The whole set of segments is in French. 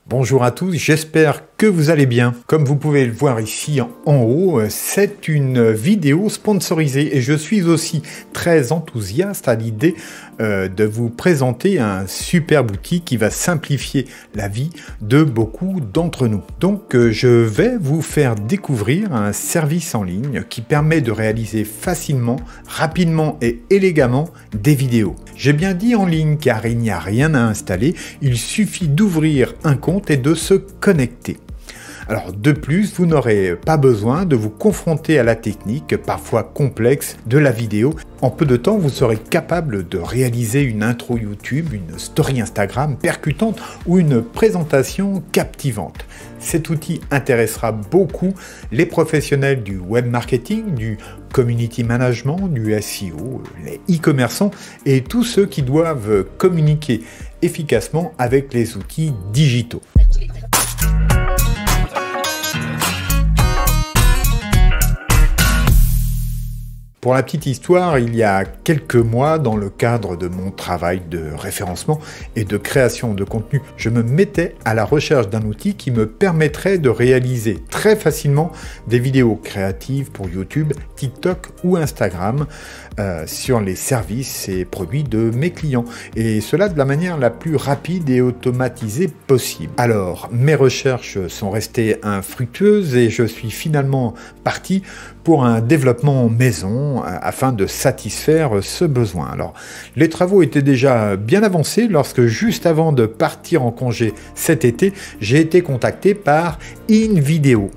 Bonjour à tous, j'espère que vous allez bien. Comme vous pouvez le voir ici en haut, c'est une vidéo sponsorisée et je suis aussi très enthousiaste à l'idée de vous présenter un super outil qui va simplifier la vie de beaucoup d'entre nous. Donc je vais vous faire découvrir un service en ligne qui permet de réaliser facilement, rapidement et élégamment des vidéos. J'ai bien dit en ligne car il n'y a rien à installer, il suffit d'ouvrir un compte et de se connecter. Alors de plus, vous n'aurez pas besoin de vous confronter à la technique, parfois complexe, de la vidéo. En peu de temps, vous serez capable de réaliser une intro YouTube, une story Instagram percutante ou une présentation captivante. Cet outil intéressera beaucoup les professionnels du web marketing, du community management, du SEO, les e-commerçants et tous ceux qui doivent communiquer efficacement avec les outils digitaux. Pour la petite histoire, il y a quelques mois, dans le cadre de mon travail de référencement et de création de contenu, je me mettais à la recherche d'un outil qui me permettrait de réaliser très facilement des vidéos créatives pour YouTube, TikTok ou Instagram sur les services et produits de mes clients. Et cela de la manière la plus rapide et automatisée possible. Alors, mes recherches sont restées infructueuses et je suis finalement parti pour un développement maison afin de satisfaire ce besoin. Alors, les travaux étaient déjà bien avancés lorsque, juste avant de partir en congé cet été, j'ai été contacté par InVideo.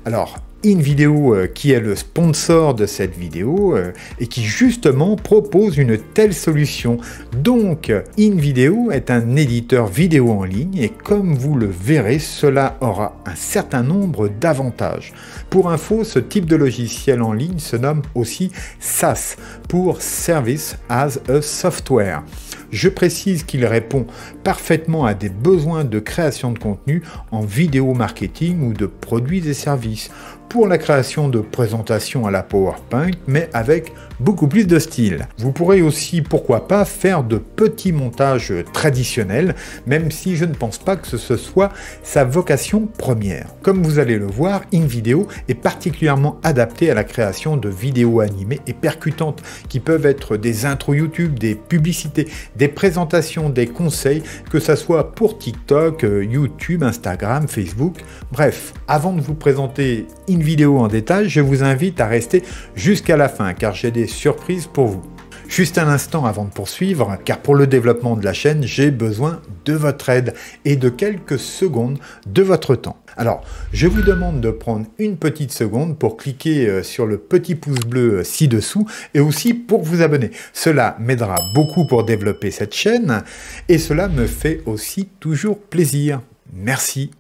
Alors, InVideo, qui est le sponsor de cette vidéo et qui justement propose une telle solution. Donc, InVideo est un éditeur vidéo en ligne et comme vous le verrez, cela aura un certain nombre d'avantages. Pour info, ce type de logiciel en ligne se nomme aussi SaaS, pour Service as a Software. Je précise qu'il répond parfaitement à des besoins de création de contenu en vidéo marketing ou de produits et services, pour la création de présentations à la PowerPoint, mais avec beaucoup plus de style. Vous pourrez aussi, pourquoi pas, faire de petits montages traditionnels, même si je ne pense pas que ce soit sa vocation première. Comme vous allez le voir, InVideo est particulièrement adapté à la création de vidéos animées et percutantes, qui peuvent être des intros YouTube, des publicités, des présentations, des conseils, que ça soit pour TikTok, YouTube, Instagram, Facebook, bref. Avant de vous présenter InVideo en détail, je vous invite à rester jusqu'à la fin, car j'ai des surprises pour vous. Juste un instant avant de poursuivre, car pour le développement de la chaîne, j'ai besoin de votre aide et de quelques secondes de votre temps. Alors, je vous demande de prendre une petite seconde pour cliquer sur le petit pouce bleu ci-dessous et aussi pour vous abonner. Cela m'aidera beaucoup pour développer cette chaîne et cela me fait aussi toujours plaisir. Merci.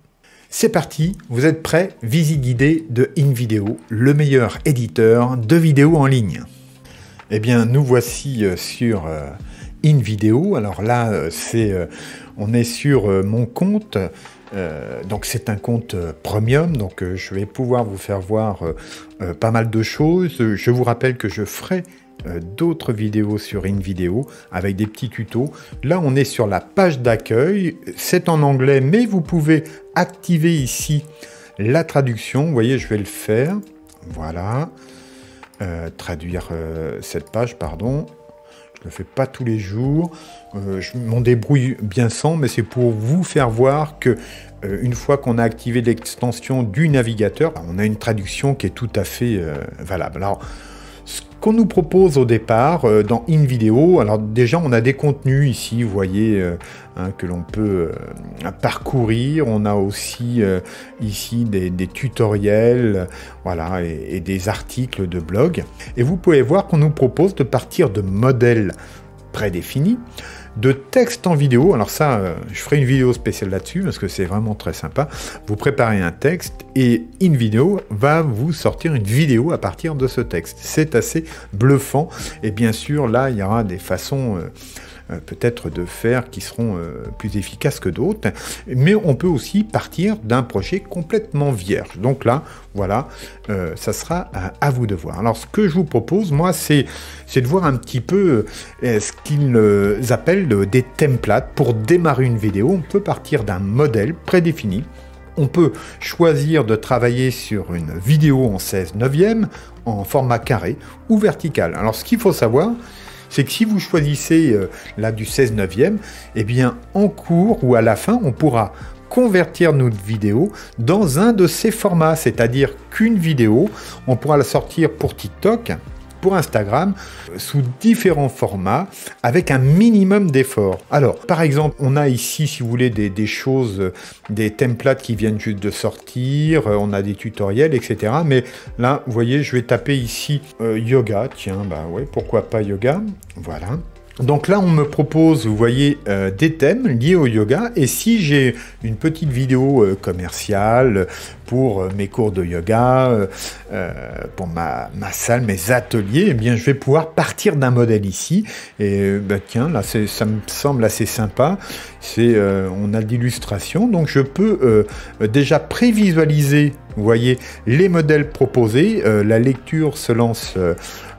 C'est parti, vous êtes prêts? Visite guidée de InVideo, le meilleur éditeur de vidéos en ligne. Eh bien, nous voici sur InVideo. Alors là, on est sur mon compte. Donc c'est un compte premium, donc je vais pouvoir vous faire voir pas mal de choses. Je vous rappelle que je ferai d'autres vidéos sur InVideo avec des petits tutos. Là on est sur la page d'accueil, c'est en anglais mais vous pouvez activer ici la traduction. Vous voyez, je vais le faire, voilà, traduire cette page, pardon. Je ne le fais pas tous les jours, je m'en débrouille bien sans, mais c'est pour vous faire voir que une fois qu'on a activé l'extension du navigateur, on a une traduction qui est tout à fait valable. Alors, ce qu'on nous propose au départ dans InVideo, alors déjà on a des contenus ici, vous voyez, que l'on peut parcourir. On a aussi ici des tutoriels, voilà, et des articles de blog. Et vous pouvez voir qu'on nous propose de partir de modèles prédéfinis, de texte en vidéo. Alors ça, je ferai une vidéo spéciale là-dessus parce que c'est vraiment très sympa. Vous préparez un texte et InVideo va vous sortir une vidéo à partir de ce texte. C'est assez bluffant et bien sûr là, il y aura des façons peut-être de faire qui seront plus efficaces que d'autres. Mais on peut aussi partir d'un projet complètement vierge. Donc là, voilà, ça sera à vous de voir. Alors, ce que je vous propose, moi, c'est de voir un petit peu ce qu'ils appellent des templates. Pour démarrer une vidéo, on peut partir d'un modèle prédéfini. On peut choisir de travailler sur une vidéo en 16/9, en format carré ou vertical. Alors, ce qu'il faut savoir, c'est que si vous choisissez là du 16/9, eh bien, en cours ou à la fin, on pourra convertir notre vidéo dans un de ces formats, c'est-à-dire qu'une vidéo, on pourra la sortir pour TikTok, pour Instagram, sous différents formats, avec un minimum d'effort. Alors, par exemple, on a ici, si vous voulez, des choses, des templates qui viennent juste de sortir, on a des tutoriels, etc. Mais là, vous voyez, je vais taper ici yoga, tiens, bah ouais, pourquoi pas yoga, voilà. Donc là, on me propose, vous voyez, des thèmes liés au yoga. Et si j'ai une petite vidéo commerciale pour mes cours de yoga, pour ma salle, mes ateliers, eh bien, je vais pouvoir partir d'un modèle ici. Et bah, tiens, là, ça me semble assez sympa. On a de l'illustration, donc je peux déjà prévisualiser, vous voyez, les modèles proposés. La lecture se lance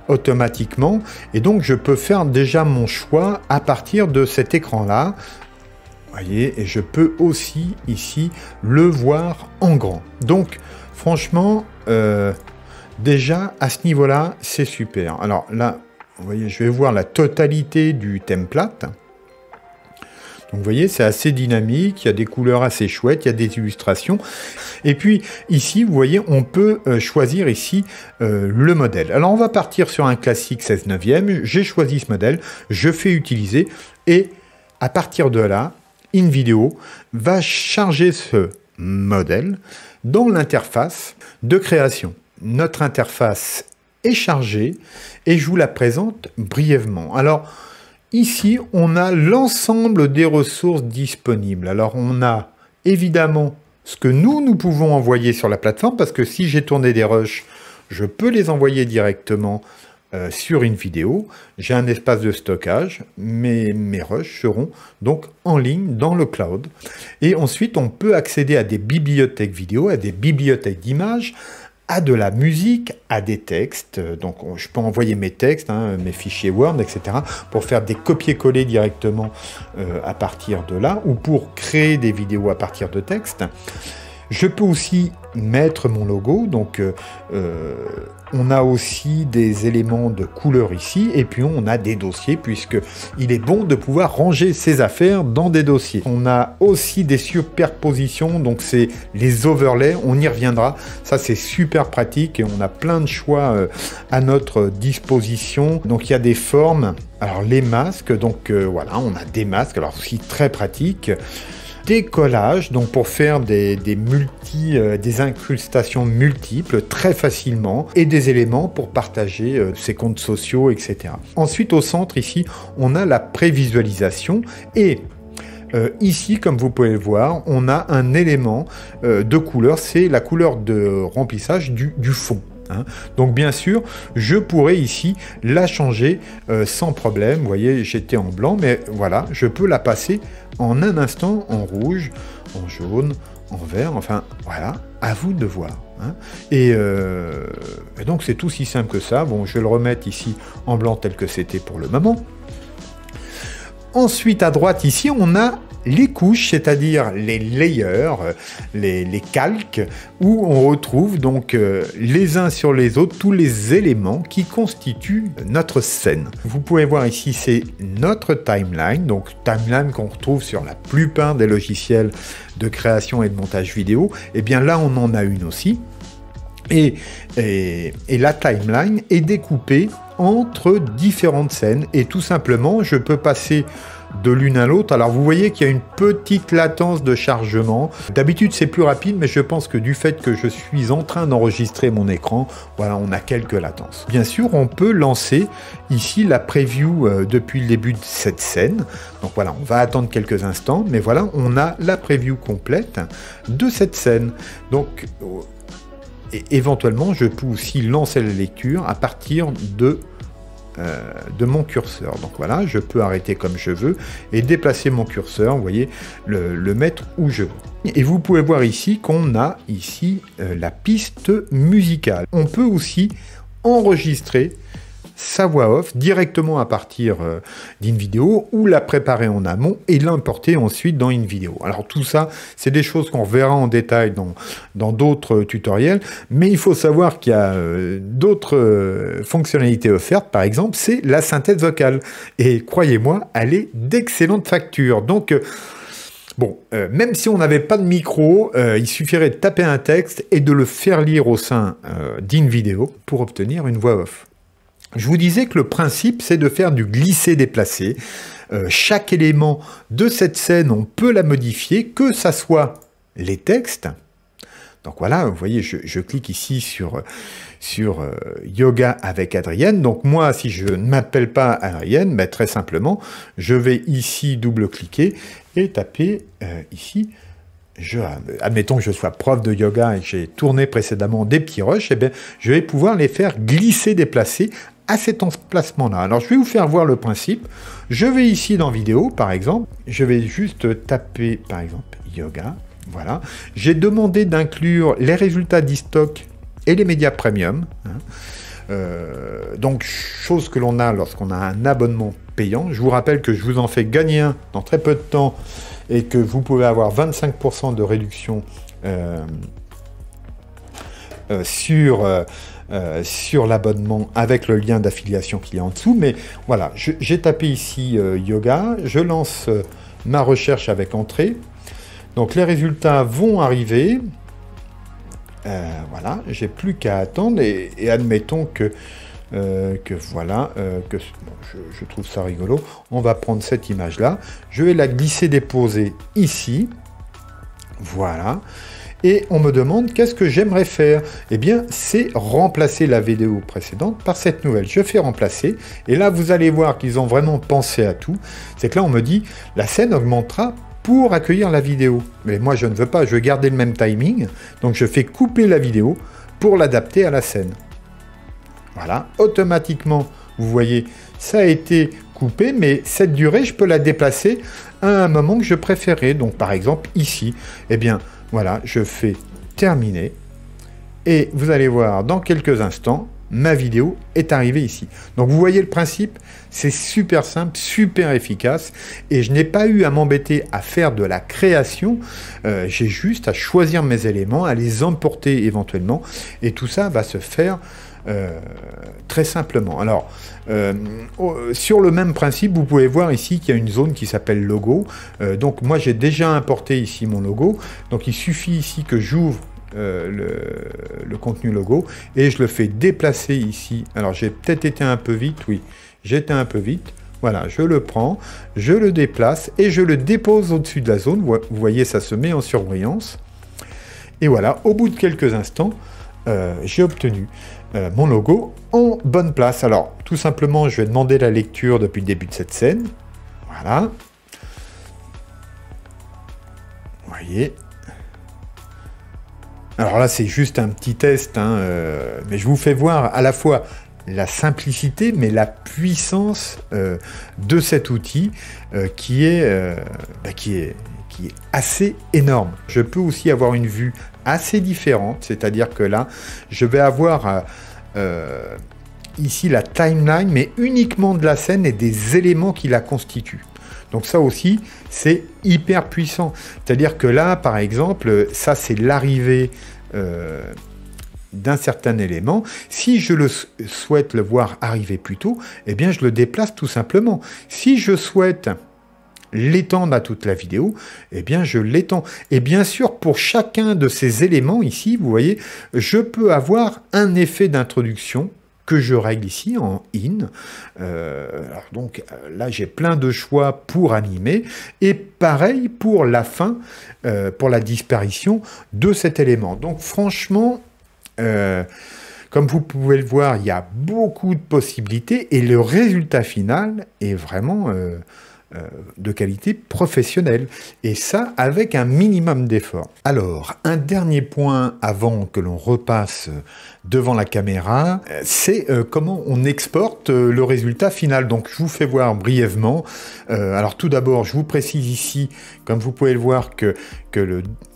automatiquement, et donc je peux faire déjà mon choix à partir de cet écran-là. Voyez, et je peux aussi ici le voir en grand. Donc franchement, déjà à ce niveau-là, c'est super. Alors là, vous voyez, je vais voir la totalité du template. Donc vous voyez, c'est assez dynamique, il y a des couleurs assez chouettes, il y a des illustrations. Et puis ici, vous voyez, on peut choisir ici le modèle. Alors on va partir sur un classique 16/9. J'ai choisi ce modèle, je fais utiliser, et à partir de là, InVideo va charger ce modèle dans l'interface de création. Notre interface est chargée et je vous la présente brièvement. Alors, ici, on a l'ensemble des ressources disponibles. Alors, on a évidemment ce que nous pouvons envoyer sur la plateforme, parce que si j'ai tourné des rushs, je peux les envoyer directement sur une vidéo. J'ai un espace de stockage, mes rushs seront donc en ligne dans le cloud. Et ensuite, on peut accéder à des bibliothèques vidéo, à des bibliothèques d'images, à de la musique, à des textes. Donc je peux envoyer mes textes, mes fichiers Word, etc. pour faire des copier-coller directement à partir de là, ou pour créer des vidéos à partir de textes. Je peux aussi mettre mon logo, donc on a aussi des éléments de couleur ici, et puis on a des dossiers, puisqu'il est bon de pouvoir ranger ses affaires dans des dossiers. On a aussi des superpositions, donc c'est les overlays, on y reviendra, ça c'est super pratique, et on a plein de choix à notre disposition. Donc il y a des formes, alors les masques, donc voilà, on a des masques, alors aussi très pratique. Des collages, donc pour faire des incrustations multiples très facilement, et des éléments pour partager ses comptes sociaux, etc. Ensuite, au centre, ici, on a la prévisualisation, et ici, comme vous pouvez le voir, on a un élément de couleur, c'est la couleur de remplissage du fond. Donc bien sûr, je pourrais ici la changer sans problème. Vous voyez, j'étais en blanc, mais voilà, je peux la passer en un instant en rouge, en jaune, en vert, enfin voilà, à vous de voir. Et donc c'est tout si simple que ça. Bon, je vais le remettre ici en blanc tel que c'était pour le moment. Ensuite, à droite ici, on a les couches, c'est-à-dire les layers, les calques, où on retrouve donc les uns sur les autres tous les éléments qui constituent notre scène. Vous pouvez voir ici, c'est notre timeline, donc timeline qu'on retrouve sur la plupart des logiciels de création et de montage vidéo. Et bien là, on en a une aussi. Et la timeline est découpée entre différentes scènes, et tout simplement, je peux passer de l'une à l'autre. Alors vous voyez qu'il y a une petite latence de chargement. D'habitude c'est plus rapide, mais je pense que du fait que je suis en train d'enregistrer mon écran, voilà, on a quelques latences. Bien sûr, on peut lancer ici la preview depuis le début de cette scène. Donc voilà, on va attendre quelques instants, mais voilà, on a la preview complète de cette scène. Donc et éventuellement, je peux aussi lancer la lecture à partir de de mon curseur. Donc voilà, je peux arrêter comme je veux et déplacer mon curseur, vous voyez, le mettre où je veux. Et vous pouvez voir ici qu'on a ici la piste musicale. On peut aussi enregistrer sa voix off directement à partir d'InVideo ou la préparer en amont et l'importer ensuite dans InVideo. Alors tout ça, c'est des choses qu'on verra en détail dans d'autres tutoriels, mais il faut savoir qu'il y a d'autres fonctionnalités offertes. Par exemple, c'est la synthèse vocale. Et croyez-moi, elle est d'excellente facture. Donc, bon, même si on n'avait pas de micro, il suffirait de taper un texte et de le faire lire au sein d'InVideo pour obtenir une voix off. Je vous disais que le principe, c'est de faire du glisser-déplacer. Chaque élément de cette scène, on peut la modifier, que ça soit les textes. Donc voilà, vous voyez, je clique ici sur Yoga avec Adrienne. Donc moi, si je ne m'appelle pas Adrienne, ben, très simplement, je vais ici double-cliquer et taper ici. Admettons que je sois prof de yoga et que j'ai tourné précédemment des petits rushs, eh bien, je vais pouvoir les faire glisser-déplacer à cet emplacement-là. Alors, je vais vous faire voir le principe. Je vais ici dans vidéo, par exemple. Je vais juste taper, par exemple, yoga. Voilà. J'ai demandé d'inclure les résultats d'e-stock et les médias premium. Donc, chose que l'on a lorsqu'on a un abonnement payant. Je vous rappelle que je vous en fais gagner un dans très peu de temps et que vous pouvez avoir 25% de réduction sur l'abonnement avec le lien d'affiliation qu'il y a en dessous. Mais voilà, j'ai tapé ici yoga, je lance ma recherche avec entrée. Donc les résultats vont arriver. Voilà, j'ai plus qu'à attendre et admettons que voilà, bon, je trouve ça rigolo. On va prendre cette image-là. Je vais la glisser-déposer ici. Voilà. Et on me demande qu'est-ce que j'aimerais faire. Eh bien, c'est remplacer la vidéo précédente par cette nouvelle. Je fais remplacer. Et là, vous allez voir qu'ils ont vraiment pensé à tout. C'est que là, on me dit, la scène augmentera pour accueillir la vidéo. Mais moi, je ne veux pas. Je veux garder le même timing. Donc, je fais couper la vidéo pour l'adapter à la scène. Voilà. Automatiquement, vous voyez, ça a été coupé. Mais cette durée, je peux la déplacer à un moment que je préférais. Donc, par exemple, ici, eh bien, voilà, je fais terminer et vous allez voir dans quelques instants, ma vidéo est arrivée ici. Donc vous voyez le principe, c'est super simple, super efficace et je n'ai pas eu à m'embêter à faire de la création, j'ai juste à choisir mes éléments, à les emporter éventuellement et tout ça va se faire très simplement. Alors, sur le même principe, vous pouvez voir ici qu'il y a une zone qui s'appelle logo. Donc moi, j'ai déjà importé ici mon logo. Donc il suffit ici que j'ouvre le contenu logo et je le fais déplacer ici. Alors j'ai peut-être été un peu vite, oui, j'étais un peu vite. Voilà, je le prends, je le déplace et je le dépose au-dessus de la zone. Vous voyez, ça se met en surbrillance. Et voilà, au bout de quelques instants, j'ai obtenu mon logo en bonne place. Alors, tout simplement, je vais demander la lecture depuis le début de cette scène. Voilà. Vous voyez. Alors là, c'est juste un petit test, hein, mais je vous fais voir à la fois la simplicité, mais la puissance de cet outil qui est assez énorme. Je peux aussi avoir une vue assez différente, c'est-à-dire que là, je vais avoir ici la timeline, mais uniquement de la scène et des éléments qui la constituent. Donc ça aussi, c'est hyper puissant. C'est-à-dire que là, par exemple, ça c'est l'arrivée d'un certain élément. Si je le souhaite le voir arriver plus tôt, eh bien je le déplace tout simplement. Si je souhaite l'étendre à toute la vidéo, eh bien je l'étends. Et bien sûr, pour chacun de ces éléments ici, vous voyez, je peux avoir un effet d'introduction que je règle ici en in. Alors donc là, j'ai plein de choix pour animer. Et pareil pour la fin, pour la disparition de cet élément. Donc franchement, comme vous pouvez le voir, il y a beaucoup de possibilités et le résultat final est vraiment de qualité professionnelle, et ça avec un minimum d'effort. Alors, un dernier point avant que l'on repasse devant la caméra, c'est comment on exporte le résultat final. Donc je vous fais voir brièvement. Alors tout d'abord, je vous précise ici, comme vous pouvez le voir, que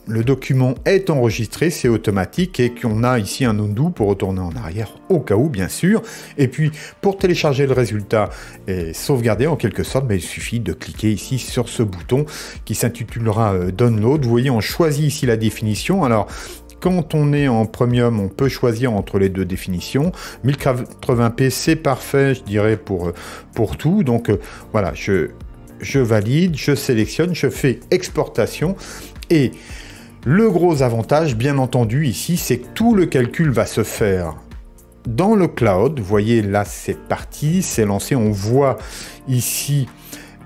le document est enregistré, c'est automatique, et qu'on a ici un undo pour retourner en arrière, au cas où, bien sûr. Et puis, pour télécharger le résultat et sauvegarder en quelque sorte, il suffit de cliquer ici sur ce bouton qui s'intitulera Download. Vous voyez, on choisit ici la définition. Alors, quand on est en premium, on peut choisir entre les deux définitions. 1080p, c'est parfait, je dirais, pour tout. Donc, voilà, je valide, je sélectionne, je fais exportation. Et le gros avantage, bien entendu, ici, c'est que tout le calcul va se faire dans le cloud. Vous voyez, là, c'est parti, c'est lancé. On voit ici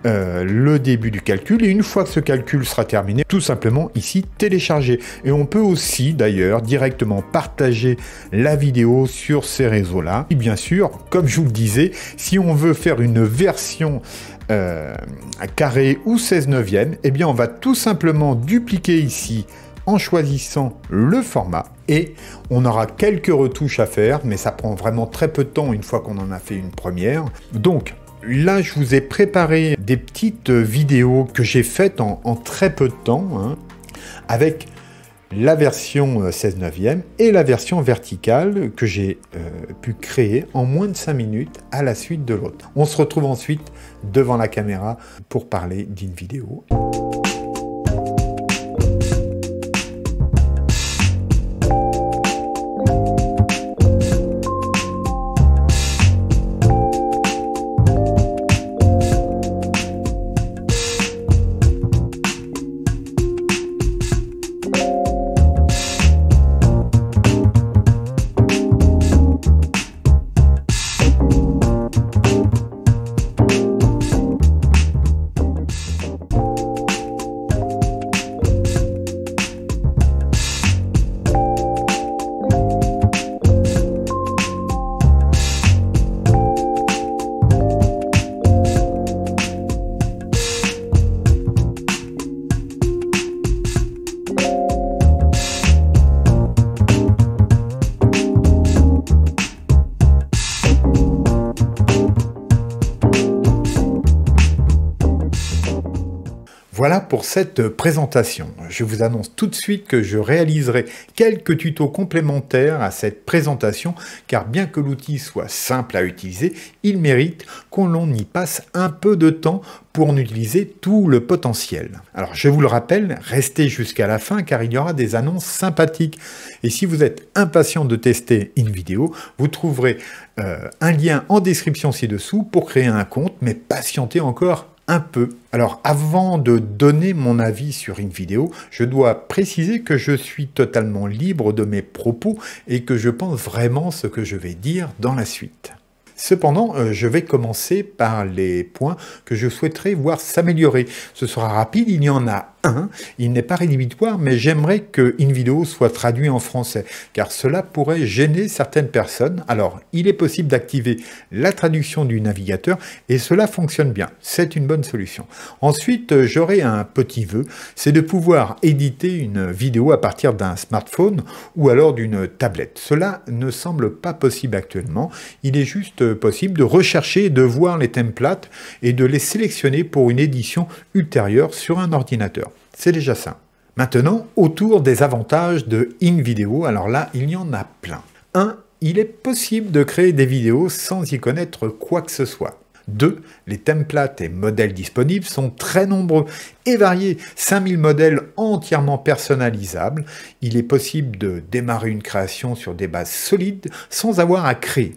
le début du calcul. Et une fois que ce calcul sera terminé, tout simplement, ici, télécharger. Et on peut aussi, d'ailleurs, directement partager la vidéo sur ces réseaux-là. Et bien sûr, comme je vous le disais, si on veut faire une version à carré ou 16/9, eh bien on va tout simplement dupliquer ici en choisissant le format, et on aura quelques retouches à faire, mais ça prend vraiment très peu de temps une fois qu'on en a fait une première. Donc là, je vous ai préparé des petites vidéos que j'ai faites en très peu de temps, avec la version 16/9 et la version verticale que j'ai pu créer en moins de 5 minutes à la suite de l'autre. On se retrouve ensuite devant la caméra pour parler d'InVideo. Voilà pour cette présentation. Je vous annonce tout de suite que je réaliserai quelques tutos complémentaires à cette présentation, car bien que l'outil soit simple à utiliser, il mérite qu'on y passe un peu de temps pour en utiliser tout le potentiel. Alors je vous le rappelle, restez jusqu'à la fin car il y aura des annonces sympathiques. Et si vous êtes impatient de tester InVideo, vous trouverez un lien en description ci-dessous pour créer un compte, mais patientez encore un peu. Alors avant de donner mon avis sur InVideo, je dois préciser que je suis totalement libre de mes propos et que je pense vraiment ce que je vais dire dans la suite. Cependant, je vais commencer par les points que je souhaiterais voir s'améliorer. Ce sera rapide, il y en a un, il n'est pas rédhibitoire, mais j'aimerais que InVideo soit traduit en français, car cela pourrait gêner certaines personnes. Alors, il est possible d'activer la traduction du navigateur, et cela fonctionne bien. C'est une bonne solution. Ensuite, j'aurai un petit vœu, c'est de pouvoir éditer une vidéo à partir d'un smartphone ou alors d'une tablette. Cela ne semble pas possible actuellement, il est juste possible de rechercher et de voir les templates et de les sélectionner pour une édition ultérieure sur un ordinateur. C'est déjà ça. Maintenant, autour des avantages de InVideo, alors là, il y en a plein. 1. Il est possible de créer des vidéos sans y connaître quoi que ce soit. 2. Les templates et modèles disponibles sont très nombreux et variés. 5000 modèles entièrement personnalisables. Il est possible de démarrer une création sur des bases solides sans avoir à créer.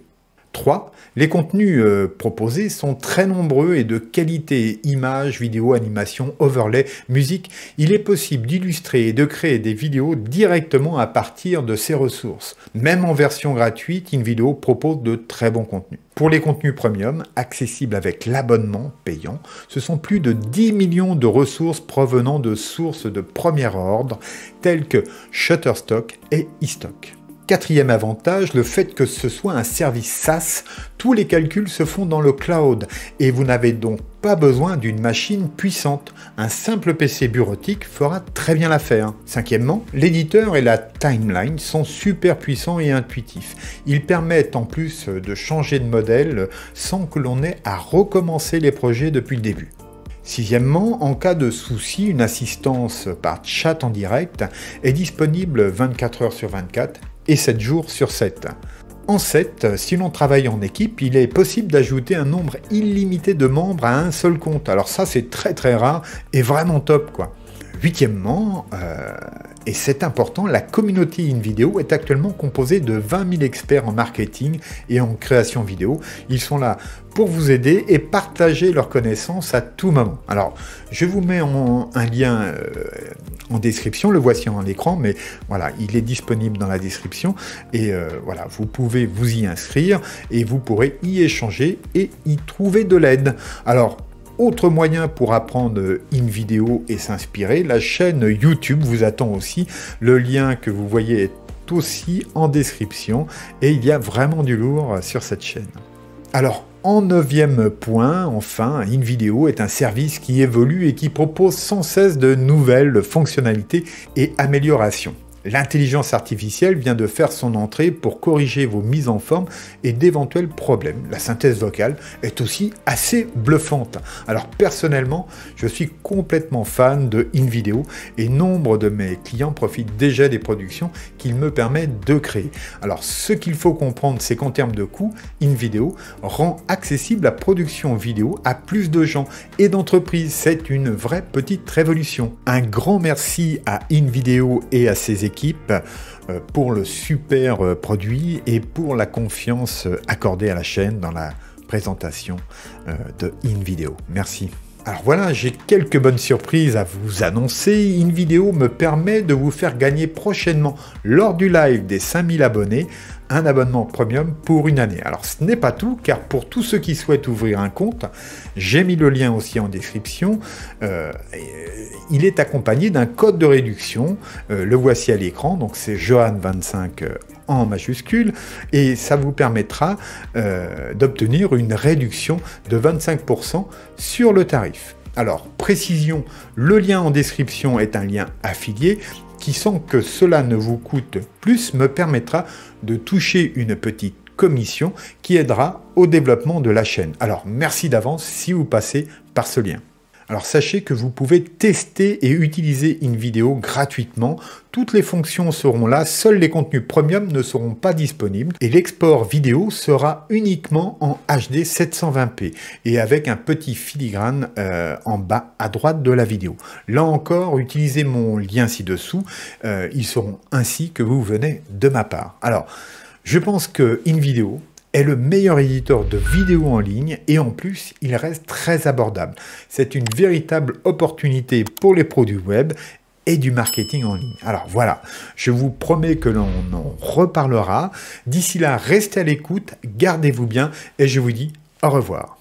3. Les contenus proposés sont très nombreux et de qualité, images, vidéos, animations, overlay, musique. Il est possible d'illustrer et de créer des vidéos directement à partir de ces ressources. Même en version gratuite, InVideo propose de très bons contenus. Pour les contenus premium, accessibles avec l'abonnement payant, ce sont plus de 10 millions de ressources provenant de sources de premier ordre, telles que Shutterstock et eStock. quatrième avantage, le fait que ce soit un service SaaS, tous les calculs se font dans le cloud et vous n'avez donc pas besoin d'une machine puissante. Un simple PC bureautique fera très bien l'affaire. Cinquièmement, l'éditeur et la timeline sont super puissants et intuitifs. Ils permettent en plus de changer de modèle sans que l'on ait à recommencer les projets depuis le début. Sixièmement, en cas de souci, une assistance par chat en direct est disponible 24 heures sur 24 et 7 jours sur 7. En 7, si l'on travaille en équipe, il est possible d'ajouter un nombre illimité de membres à un seul compte. Alors ça, c'est très rare et vraiment top, quoi. Huitièmement, et c'est important, la communauté InVideo est actuellement composée de 20 000 experts en marketing et en création vidéo. Ils sont là pour vous aider et partager leurs connaissances à tout moment. Alors, je vous mets un lien en description, le voici en écran, mais voilà, il est disponible dans la description et voilà, vous pouvez vous y inscrire et vous pourrez y échanger et y trouver de l'aide. Alors, autre moyen pour apprendre InVideo et s'inspirer, la chaîne YouTube vous attend aussi. Le lien que vous voyez est aussi en description et il y a vraiment du lourd sur cette chaîne. Alors, en 9e point, enfin, InVideo est un service qui évolue et qui propose sans cesse de nouvelles fonctionnalités et améliorations. L'intelligence artificielle vient de faire son entrée pour corriger vos mises en forme et d'éventuels problèmes. La synthèse vocale est aussi assez bluffante. Alors personnellement, je suis complètement fan de InVideo et nombre de mes clients profitent déjà des productions qu'il me permet de créer. Alors ce qu'il faut comprendre, c'est qu'en termes de coût, InVideo rend accessible la production vidéo à plus de gens et d'entreprises. C'est une vraie petite révolution. Un grand merci à InVideo et à ses équipes pour le super produit et pour la confiance accordée à la chaîne dans la présentation de InVideo. Merci. Alors voilà, j'ai quelques bonnes surprises à vous annoncer. InVideo me permet de vous faire gagner prochainement, lors du live des 5000 abonnés, un abonnement premium pour une année. Alors ce n'est pas tout, car pour tous ceux qui souhaitent ouvrir un compte, j'ai mis le lien aussi en description. Il est accompagné d'un code de réduction. Le voici à l'écran, donc c'est Johan25 en majuscule, et ça vous permettra d'obtenir une réduction de 25% sur le tarif. Alors, précision, le lien en description est un lien affilié qui, sans que cela ne vous coûte plus, me permettra de toucher une petite commission qui aidera au développement de la chaîne. Alors, merci d'avance si vous passez par ce lien. Alors sachez que vous pouvez tester et utiliser InVideo gratuitement. Toutes les fonctions seront là, seuls les contenus premium ne seront pas disponibles et l'export vidéo sera uniquement en HD 720p et avec un petit filigrane en bas à droite de la vidéo. Là encore, utilisez mon lien ci-dessous, ils seront ainsi que vous venez de ma part. Alors, je pense que InVideo est le meilleur éditeur de vidéos en ligne et en plus, il reste très abordable. C'est une véritable opportunité pour les produits web et du marketing en ligne. Alors voilà, je vous promets que l'on en reparlera. D'ici là, restez à l'écoute, gardez-vous bien et je vous dis au revoir.